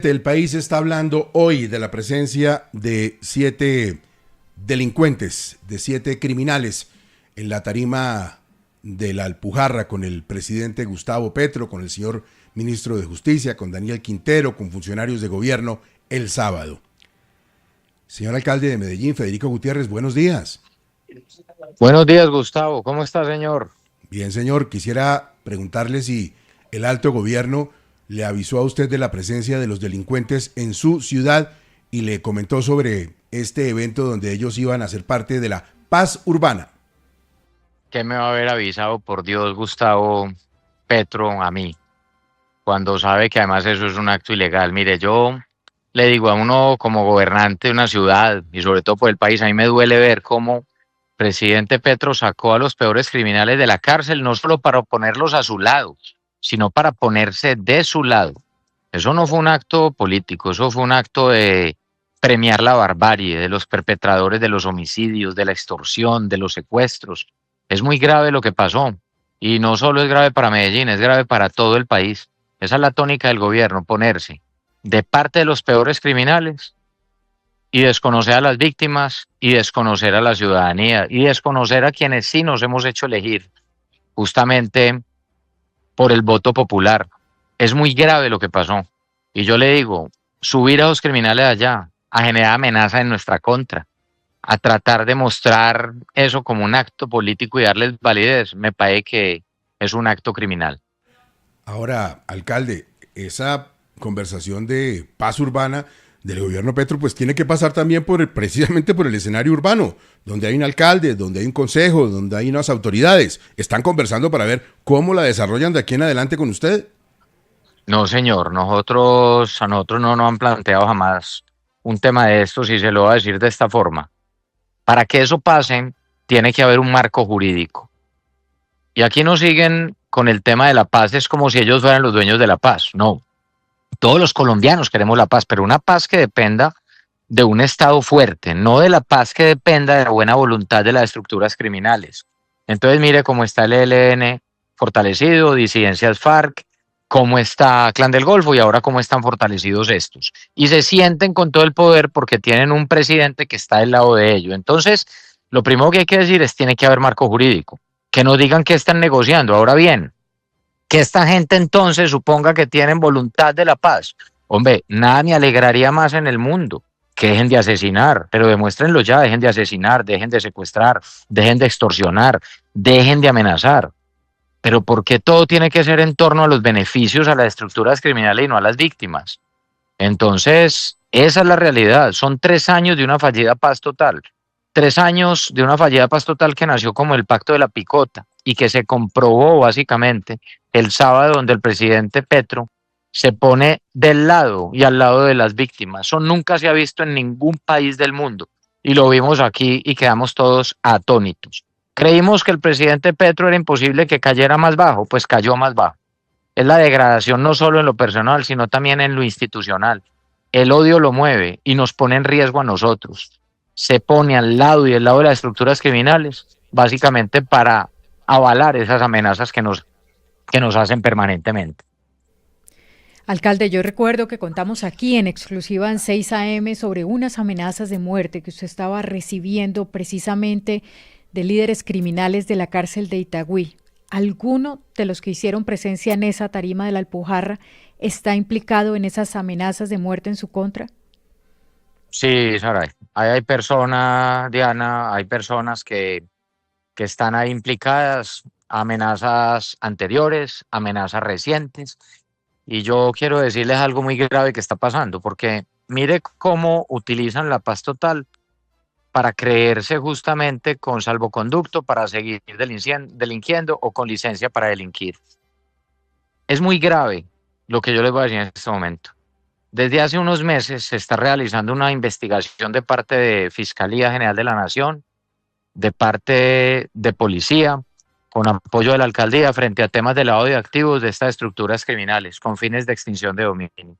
El país está hablando hoy de la presencia de 7 delincuentes, de 7 criminales en la tarima de la Alpujarra con el presidente Gustavo Petro, con el señor ministro de Justicia, con Daniel Quintero, con funcionarios de gobierno el sábado. Señor alcalde de Medellín, Federico Gutiérrez, buenos días. Buenos días, Gustavo. ¿Cómo está, señor? Bien, señor. Quisiera preguntarle si el alto gobierno le avisó a usted de la presencia de los delincuentes en su ciudad y le comentó sobre este evento donde ellos iban a ser parte de la paz urbana. ¿Qué me va a haber avisado, por Dios, Gustavo Petro, a mí? Cuando sabe que además eso es un acto ilegal. Mire, yo le digo a uno como gobernante de una ciudad y sobre todo por el país, a mí me duele ver cómo presidente Petro sacó a los peores criminales de la cárcel, no solo para ponerlos a su lado, sino para ponerse de su lado. Eso no fue un acto político, eso fue un acto de premiar la barbarie de los perpetradores de los homicidios, de la extorsión, de los secuestros. Es muy grave lo que pasó y no solo es grave para Medellín, es grave para todo el país. Esa es la tónica del gobierno, ponerse de parte de los peores criminales y desconocer a las víctimas y desconocer a la ciudadanía y desconocer a quienes sí nos hemos hecho elegir justamente por el voto popular. Es muy grave lo que pasó. Y yo le digo, subir a los criminales allá, a generar amenaza en nuestra contra, a tratar de mostrar eso como un acto político y darles validez, me parece que es un acto criminal. Ahora, alcalde, esa conversación de paz urbana del gobierno Petro pues tiene que pasar también precisamente por el escenario urbano, donde hay un alcalde, donde hay un consejo, donde hay unas autoridades. ¿Están conversando para ver cómo la desarrollan de aquí en adelante con usted? No, señor, a nosotros no nos han planteado jamás un tema de estos y se lo voy a decir de esta forma. Para que eso pase, tiene que haber un marco jurídico. Y aquí nos siguen con el tema de la paz, es como si ellos fueran los dueños de la paz. No, todos los colombianos queremos la paz, pero una paz que dependa de un Estado fuerte, no de la paz que dependa de la buena voluntad de las estructuras criminales. Entonces mire cómo está el ELN fortalecido, disidencias FARC, cómo está Clan del Golfo y ahora cómo están fortalecidos estos. Y se sienten con todo el poder porque tienen un presidente que está del lado de ellos. Entonces, lo primero que hay que decir es tiene que haber marco jurídico. Que nos digan qué están negociando. Ahora bien, que esta gente entonces suponga que tienen voluntad de la paz. Hombre, nada me alegraría más en el mundo que dejen de asesinar, pero demuéstrenlo ya, dejen de asesinar, dejen de secuestrar, dejen de extorsionar, dejen de amenazar. Pero ¿por qué todo tiene que ser en torno a los beneficios a las estructuras criminales y no a las víctimas? Entonces, esa es la realidad. Son 3 años de una fallida paz total. 3 años de una fallida paz total que nació como el pacto de la picota y que se comprobó básicamente el sábado donde el presidente Petro se pone del lado y al lado de las víctimas. Eso nunca se ha visto en ningún país del mundo y lo vimos aquí y quedamos todos atónitos. Creímos que el presidente Petro era imposible que cayera más bajo, pues cayó más bajo. Es la degradación no solo en lo personal, sino también en lo institucional. El odio lo mueve y nos pone en riesgo a nosotros. Se pone al lado y del lado de las estructuras criminales, básicamente para avalar esas amenazas que nos hacen permanentemente. Alcalde, yo recuerdo que contamos aquí en exclusiva en 6 AM sobre unas amenazas de muerte que usted estaba recibiendo precisamente de líderes criminales de la cárcel de Itagüí. ¿Alguno de los que hicieron presencia en esa tarima de la Alpujarra está implicado en esas amenazas de muerte en su contra? Sí, Saray. Ahí hay personas, Diana, hay personas que están ahí implicadas, amenazas anteriores, amenazas recientes. Y yo quiero decirles algo muy grave que está pasando, porque mire cómo utilizan la paz total para creerse justamente con salvoconducto para seguir delinquiendo o con licencia para delinquir. Es muy grave lo que yo les voy a decir en este momento. Desde hace unos meses se está realizando una investigación de parte de Fiscalía General de la Nación, de parte de policía, con apoyo de la alcaldía frente a temas de lavado de activos de estas estructuras criminales con fines de extinción de dominio.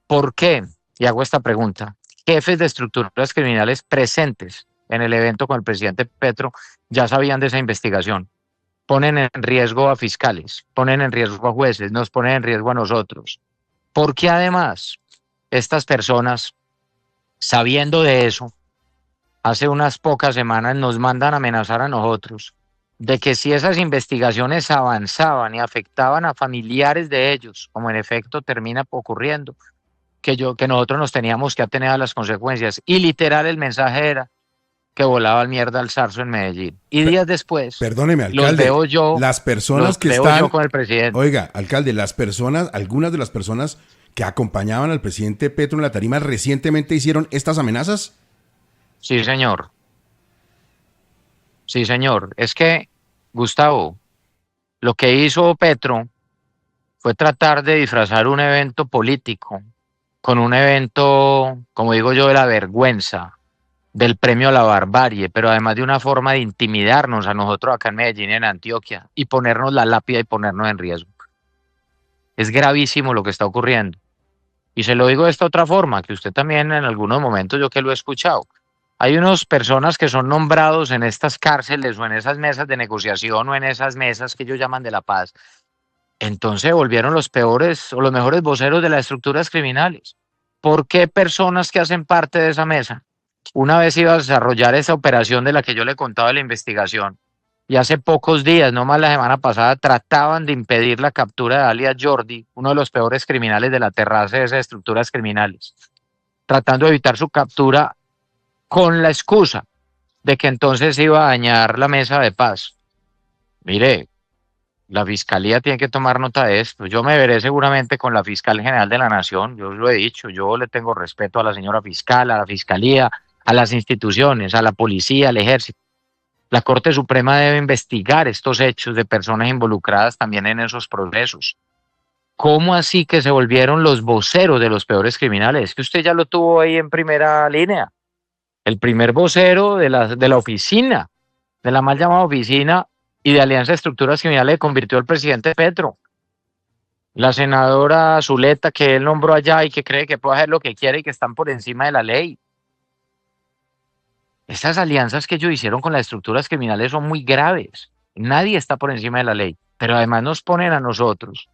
¿Por qué? Y hago esta pregunta. Jefes de estructuras criminales presentes en el evento con el presidente Petro ya sabían de esa investigación. Ponen en riesgo a fiscales, ponen en riesgo a jueces, nos ponen en riesgo a nosotros. Porque además estas personas, sabiendo de eso, hace unas pocas semanas nos mandan a amenazar a nosotros de que si esas investigaciones avanzaban y afectaban a familiares de ellos, como en efecto termina ocurriendo, que nosotros nos teníamos que atener a las consecuencias. Y literal el mensaje era que volaba al mierda al zarzo en Medellín. Y días después, perdóneme, alcalde, los veo yo, las personas que veo están, yo con el presidente. Oiga, alcalde, algunas de las personas que acompañaban al presidente Petro en la tarima recientemente hicieron estas amenazas. Sí, señor. Sí, señor. Es que, Gustavo, lo que hizo Petro fue tratar de disfrazar un evento político con un evento, como digo yo, de la vergüenza, del premio a la barbarie, pero además de una forma de intimidarnos a nosotros acá en Medellín y en Antioquia y ponernos la lápida y ponernos en riesgo. Es gravísimo lo que está ocurriendo. Y se lo digo de esta otra forma, que usted también en algunos momentos, yo que lo he escuchado, hay unas personas que son nombrados en estas cárceles o en esas mesas de negociación o en esas mesas que ellos llaman de la paz. Entonces se volvieron los peores o los mejores voceros de las estructuras criminales. ¿Por qué personas que hacen parte de esa mesa? Una vez iba a desarrollar esa operación de la que yo le contaba de la investigación, y hace pocos días, no más la semana pasada, trataban de impedir la captura de alias Jordi, uno de los peores criminales de la terraza de esas estructuras criminales, tratando de evitar su captura con la excusa de que entonces iba a dañar la mesa de paz. Mire, la fiscalía tiene que tomar nota de esto. Yo me veré seguramente con la fiscal general de la Nación, yo lo he dicho, yo le tengo respeto a la señora fiscal, a la fiscalía, a las instituciones, a la policía, al ejército. La Corte Suprema debe investigar estos hechos de personas involucradas también en esos procesos. ¿Cómo así que se volvieron los voceros de los peores criminales? Es que usted ya lo tuvo ahí en primera línea. El primer vocero de la oficina, de la mal llamada oficina y de Alianza de Estructuras Criminales, convirtió al presidente Petro. La senadora Zuleta, que él nombró allá y que cree que puede hacer lo que quiere y que están por encima de la ley. Estas alianzas que ellos hicieron con las estructuras criminales son muy graves. Nadie está por encima de la ley, pero además nos ponen a nosotros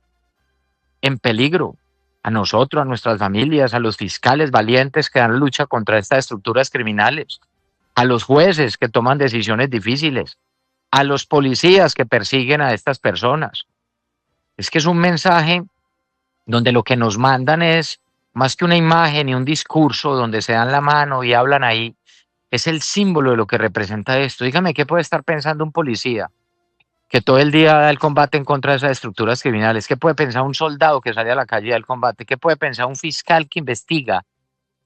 en peligro, a nosotros, a nuestras familias, a los fiscales valientes que dan lucha contra estas estructuras criminales, a los jueces que toman decisiones difíciles, a los policías que persiguen a estas personas. Es que es un mensaje donde lo que nos mandan es, más que una imagen y un discurso donde se dan la mano y hablan ahí, es el símbolo de lo que representa esto. Dígame, ¿qué puede estar pensando un policía que todo el día da el combate en contra de esas estructuras criminales? ¿Qué puede pensar un soldado que sale a la calle y da el combate? ¿Qué puede pensar un fiscal que investiga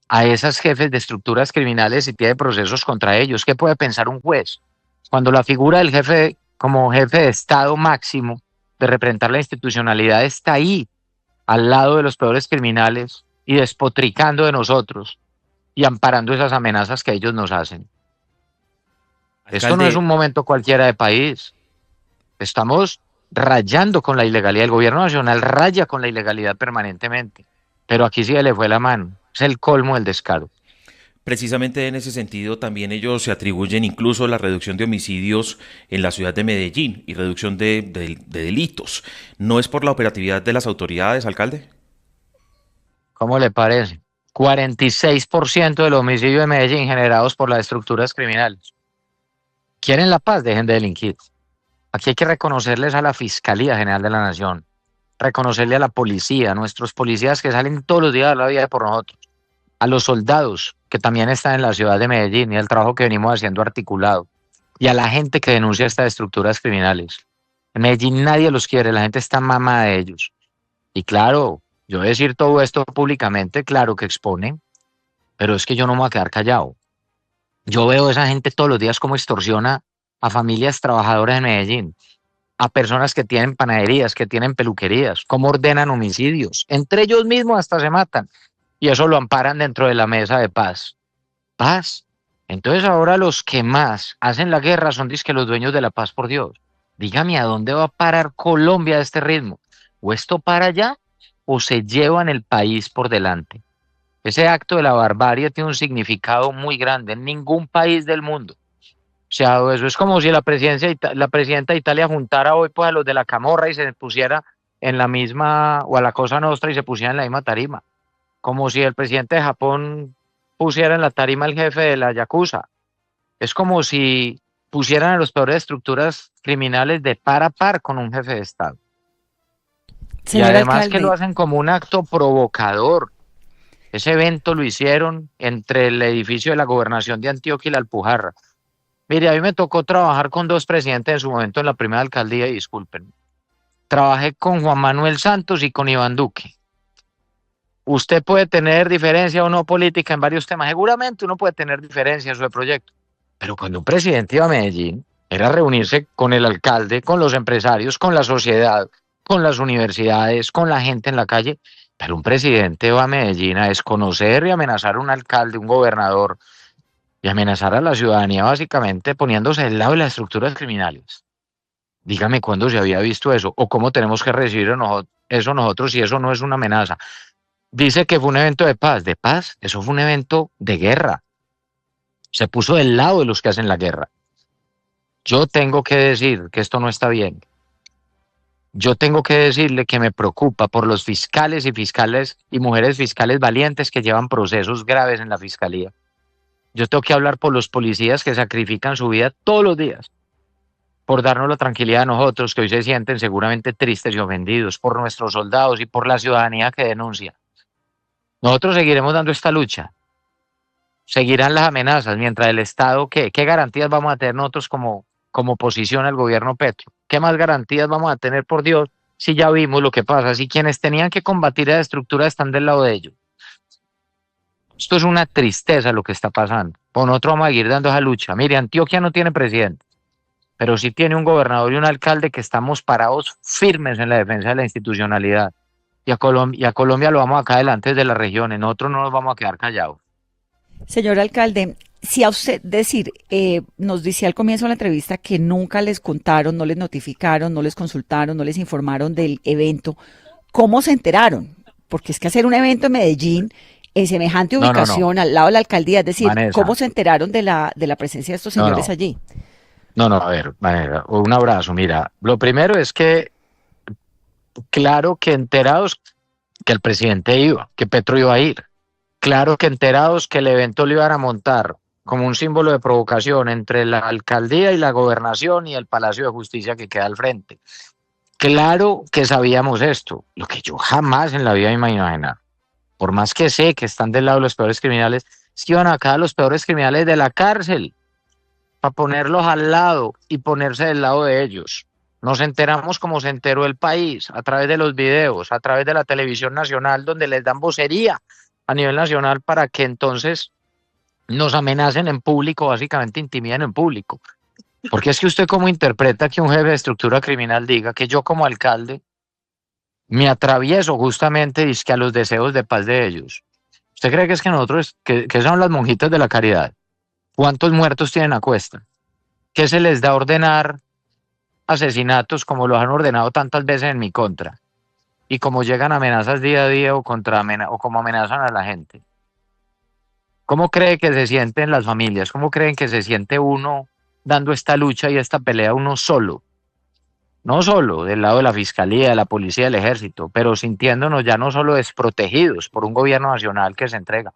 a esas jefes de estructuras criminales y tiene procesos contra ellos? ¿Qué puede pensar un juez? Cuando la figura del jefe, como jefe de Estado máximo, de representar la institucionalidad, está ahí, al lado de los peores criminales y despotricando de nosotros y amparando esas amenazas que ellos nos hacen. Alcalde, esto no es un momento cualquiera de país. Estamos rayando con la ilegalidad. El gobierno nacional raya con la ilegalidad permanentemente. Pero aquí sí le fue la mano. Es el colmo del descaro. Precisamente en ese sentido también ellos se atribuyen incluso la reducción de homicidios en la ciudad de Medellín y reducción de delitos. ¿No es por la operatividad de las autoridades, alcalde? ¿Cómo le parece? 46% de los homicidios de Medellín generados por las estructuras criminales. ¿Quieren la paz? Dejen de delinquir. Aquí hay que reconocerles a la Fiscalía General de la Nación, reconocerle a la policía, a nuestros policías que salen todos los días de la vida por nosotros, a los soldados que también están en la ciudad de Medellín y el trabajo que venimos haciendo articulado, y a la gente que denuncia estas estructuras criminales. En Medellín nadie los quiere, la gente está mamada de ellos. Y claro, yo decir todo esto públicamente, claro que expone, pero es que yo no me voy a quedar callado. Yo veo a esa gente todos los días como extorsiona a familias trabajadoras en Medellín, a personas que tienen panaderías, que tienen peluquerías, cómo ordenan homicidios. Entre ellos mismos hasta se matan. Y eso lo amparan dentro de la mesa de paz. Paz. Entonces ahora los que más hacen la guerra son dizque los dueños de la paz, por Dios. Dígame, ¿a dónde va a parar Colombia a este ritmo? ¿O esto para allá o se llevan el país por delante? Ese acto de la barbarie tiene un significado muy grande. En ningún país del mundo se ha dado eso. Es como si la presidenta de Italia juntara hoy pues a los de la Camorra y se pusiera en la misma, o a la Cosa Nostra y se pusiera en la misma tarima. como si el presidente de Japón pusiera en la tarima al jefe de la Yakuza. Es como si pusieran a los peores estructuras criminales de par a par con un jefe de Estado. Señor y además alcalde, que lo hacen como un acto provocador. Ese evento lo hicieron entre el edificio de la gobernación de Antioquia y la Alpujarra. Mire, a mí me tocó trabajar con dos presidentes en su momento en la primera alcaldía, y disculpen. Trabajé con Juan Manuel Santos y con Iván Duque. Usted puede tener diferencia o no política en varios temas. Seguramente uno puede tener diferencias sobre proyectos. Pero cuando un presidente iba a Medellín, era reunirse con el alcalde, con los empresarios, con la sociedad, con las universidades, con la gente en la calle. Pero un presidente va a Medellín a desconocer y amenazar a un alcalde, un gobernador, y amenazar a la ciudadanía básicamente poniéndose del lado de las estructuras criminales. Dígame cuándo se había visto eso, o cómo tenemos que recibir eso nosotros si eso no es una amenaza. Dice que fue un evento de paz. ¿De paz? Eso fue un evento de guerra. Se puso del lado de los que hacen la guerra. Yo tengo que decir que esto no está bien. Yo tengo que decirle que me preocupa por los fiscales y mujeres fiscales valientes que llevan procesos graves en la fiscalía. Yo tengo que hablar por los policías que sacrifican su vida todos los días por darnos la tranquilidad a nosotros, que hoy se sienten seguramente tristes y ofendidos, por nuestros soldados y por la ciudadanía que denuncia. Nosotros seguiremos dando esta lucha. Seguirán las amenazas mientras el Estado, ¿qué garantías vamos a tener nosotros como oposición al gobierno Petro? ¿Qué más garantías vamos a tener, por Dios, si ya vimos lo que pasa? Si quienes tenían que combatir esa estructura están del lado de ellos. Esto es una tristeza lo que está pasando. Por nosotros vamos a seguir dando esa lucha. Mire, Antioquia no tiene presidente, pero sí tiene un gobernador y un alcalde que estamos parados firmes en la defensa de la institucionalidad. Y a Colombia lo vamos a sacar adelante desde las regiones. Nosotros no nos vamos a quedar callados. Señor alcalde, si a usted nos decía al comienzo de la entrevista que nunca les contaron, no les notificaron, no les consultaron, no les informaron del evento, ¿cómo se enteraron? Porque es que hacer un evento en Medellín en semejante ubicación al lado de la alcaldía, es decir, Vanessa, ¿cómo se enteraron de la presencia de estos señores allí? A ver, Vanessa, un abrazo. Mira, lo primero es que, claro que enterados que el presidente iba, que Petro iba a ir. Claro que enterados que el evento lo iban a montar como un símbolo de provocación entre la alcaldía y la gobernación y el Palacio de Justicia que queda al frente. Claro que sabíamos esto, lo que yo jamás en la vida me iba a imaginar. Por más que sé que están del lado de los peores criminales, es que iban acá los peores criminales de la cárcel para ponerlos al lado y ponerse del lado de ellos. Nos enteramos como se enteró el país, a través de los videos, a través de la televisión nacional, donde les dan vocería a nivel nacional para que entonces nos amenacen en público, básicamente intimiden en público. Porque es que usted cómo interpreta que un jefe de estructura criminal diga que yo como alcalde me atravieso justamente a los deseos de paz de ellos. ¿Usted cree que es que nosotros, que son las monjitas de la caridad? ¿Cuántos muertos tienen a cuesta? ¿Qué se les da a ordenar asesinatos como lo han ordenado tantas veces en mi contra? Y como llegan amenazas día a día o como amenazan a la gente. ¿Cómo cree que se sienten las familias? ¿Cómo creen que se siente uno dando esta lucha y esta pelea uno solo? No solo del lado de la fiscalía, de la policía, del ejército, pero sintiéndonos ya no solo desprotegidos por un gobierno nacional que se entrega.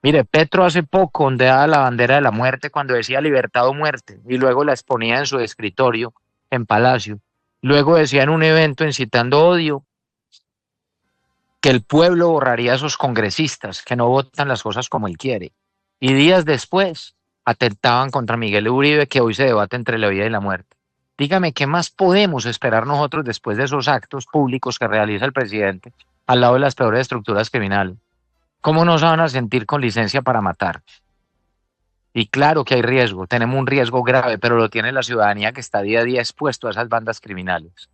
Mire, Petro hace poco ondeaba la bandera de la muerte cuando decía libertad o muerte y luego la exponía en su escritorio en Palacio. Luego decía en un evento incitando odio que el pueblo borraría a esos congresistas que no votan las cosas como él quiere. Y días después atentaban contra Miguel Uribe, que hoy se debate entre la vida y la muerte. Dígame, ¿qué más podemos esperar nosotros después de esos actos públicos que realiza el presidente al lado de las peores estructuras criminales? ¿Cómo no se van a sentir con licencia para matar? Y claro que hay riesgo, tenemos un riesgo grave, pero lo tiene la ciudadanía que está día a día expuesto a esas bandas criminales.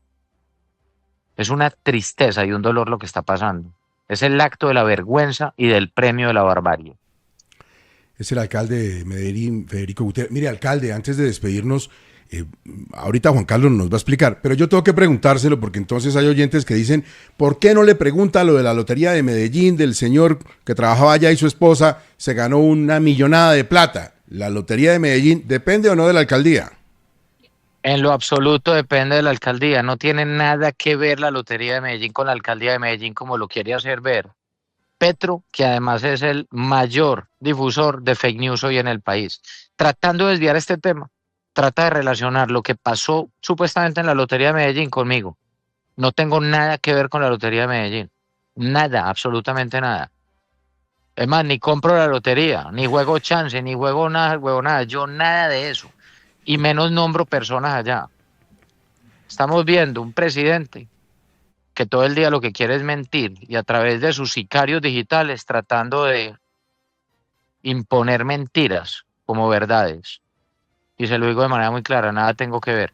Es una tristeza y un dolor lo que está pasando. Es el acto de la vergüenza y del premio de la barbarie. Es el alcalde de Medellín, Federico Gutiérrez. Mire, alcalde, antes de despedirnos, ahorita Juan Carlos nos va a explicar, pero yo tengo que preguntárselo porque entonces hay oyentes que dicen, ¿por qué no le pregunta lo de la lotería de Medellín, del señor que trabajaba allá y su esposa se ganó una millonada de plata? ¿La lotería de Medellín depende o no de la alcaldía? En lo absoluto depende de la alcaldía. No tiene nada que ver la lotería de Medellín con la alcaldía de Medellín como lo quiere hacer ver. Petro, que además es el mayor difusor de fake news hoy en el país, tratando de desviar este tema. Trata de relacionar lo que pasó supuestamente en la Lotería de Medellín conmigo. No tengo nada que ver con la Lotería de Medellín. Nada, absolutamente nada. Es más, ni compro la lotería, ni juego chance, ni juego nada. Yo nada de eso. Y menos nombro personas allá. Estamos viendo un presidente que todo el día lo que quiere es mentir y a través de sus sicarios digitales tratando de imponer mentiras como verdades. Y se lo digo de manera muy clara, nada tengo que ver.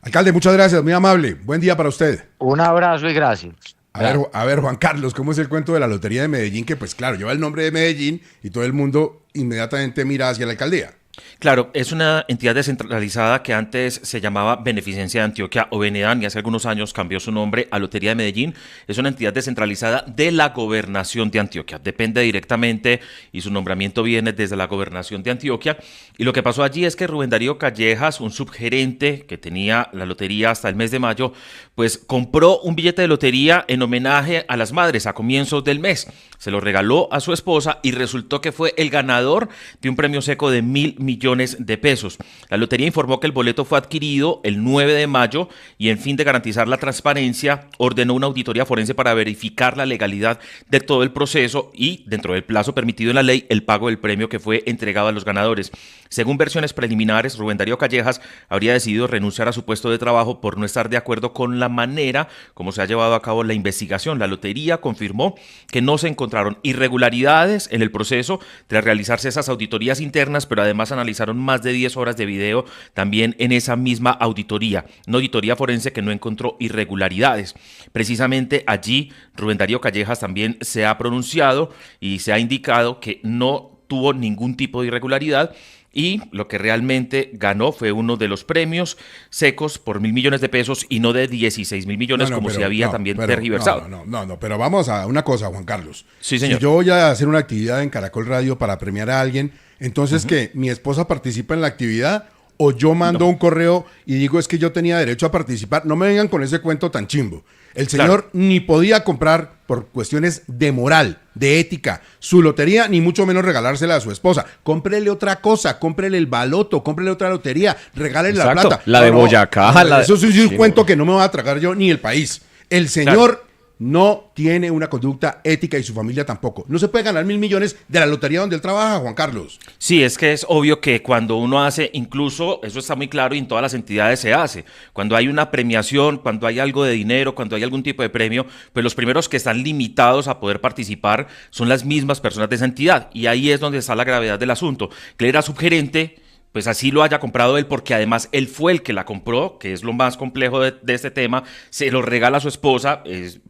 Alcalde, muchas gracias, muy amable. Buen día para usted. Un abrazo y gracias. A ver, Juan Carlos, ¿cómo es el cuento de la Lotería de Medellín? Que pues claro, lleva el nombre de Medellín y todo el mundo inmediatamente mira hacia la alcaldía. Claro, es una entidad descentralizada que antes se llamaba Beneficencia de Antioquia o Benedan y hace algunos años cambió su nombre a Lotería de Medellín. Es una entidad descentralizada de la Gobernación de Antioquia. Depende directamente y su nombramiento viene desde la Gobernación de Antioquia. Y lo que pasó allí es que Rubén Darío Callejas, un subgerente que tenía la lotería hasta el mes de mayo, pues compró un billete de lotería en homenaje a las madres a comienzos del mes. Se lo regaló a su esposa y resultó que fue el ganador de un premio seco de 1.000 millones de pesos. La lotería informó que el boleto fue adquirido el 9 de mayo y en fin de garantizar la transparencia, ordenó una auditoría forense para verificar la legalidad de todo el proceso y, dentro del plazo permitido en la ley, el pago del premio que fue entregado a los ganadores. Según versiones preliminares, Rubén Darío Callejas habría decidido renunciar a su puesto de trabajo por no estar de acuerdo con la manera como se ha llevado a cabo la investigación. La lotería confirmó que no se encontraron irregularidades en el proceso tras realizarse esas auditorías internas, pero además analizaron más de 10 horas de video también en esa misma auditoría, una auditoría forense que no encontró irregularidades. Precisamente allí Rubén Darío Callejas también se ha pronunciado y se ha indicado que no tuvo ningún tipo de irregularidad y lo que realmente ganó fue uno de los premios secos por 1.000 millones de pesos y no de 16.000 millones como se había también tergiversado. Pero vamos a una cosa, Juan Carlos. Sí, señor. Si yo voy a hacer una actividad en Caracol Radio para premiar a alguien, entonces que mi esposa participa en la actividad o yo mando un correo y digo es que yo tenía derecho a participar. No me vengan con ese cuento tan chimbo. El señor ni podía comprar por cuestiones de moral, de ética, su lotería, ni mucho menos regalársela a su esposa. Cómprele otra cosa, cómprele el baloto, cómprele otra lotería, regálele la plata. La de Boyacá. Eso es un cuento que no me va a tragar yo ni el país. El señor no tiene una conducta ética y su familia tampoco. No se puede ganar 1.000 millones de la lotería donde él trabaja, Juan Carlos. Sí, es que es obvio que cuando uno hace, incluso eso está muy claro y en todas las entidades se hace, cuando hay una premiación, cuando hay algo de dinero, cuando hay algún tipo de premio, pues los primeros que están limitados a poder participar son las mismas personas de esa entidad y ahí es donde está la gravedad del asunto. Que él era subgerente, pues así lo haya comprado él, porque además él fue el que la compró, que es lo más complejo de este tema, se lo regala a su esposa,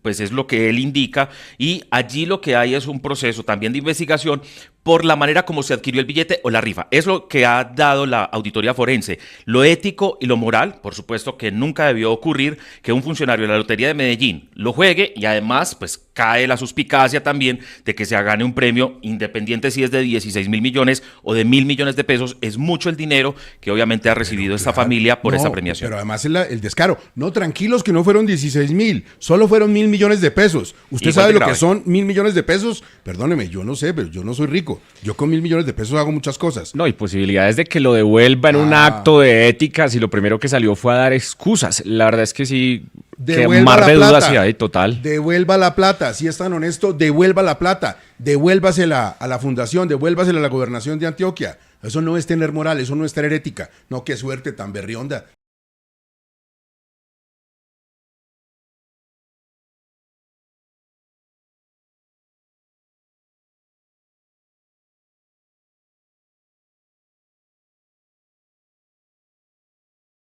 pues es lo que él indica, y allí lo que hay es un proceso también de investigación por la manera como se adquirió el billete o la rifa. Es lo que ha dado la auditoría forense. Lo ético y lo moral, por supuesto que nunca debió ocurrir que un funcionario de la Lotería de Medellín lo juegue y además pues cae la suspicacia también de que se gane un premio independiente si es de 16.000 millones o de 1.000 millones de pesos. Es mucho el dinero que obviamente ha recibido esta familia por esta premiación. Pero además el descaro. No, tranquilos que no fueron 16.000, solo fueron 1.000 millones de pesos. ¿Usted sabe lo que son 1.000 millones de pesos? Perdóneme, yo no sé, pero yo no soy rico. Yo con 1.000 millones de pesos hago muchas cosas. No, y posibilidades de que lo devuelva en un acto de ética si lo primero que salió fue a dar excusas. La verdad es que sí, que mar de dudas sí hay, total. Devuelva la plata, si es tan honesto, devuelva la plata. Devuélvasela a la fundación, devuélvasela a la gobernación de Antioquia. Eso no es tener moral, eso no es tener ética. No, qué suerte tan berrionda.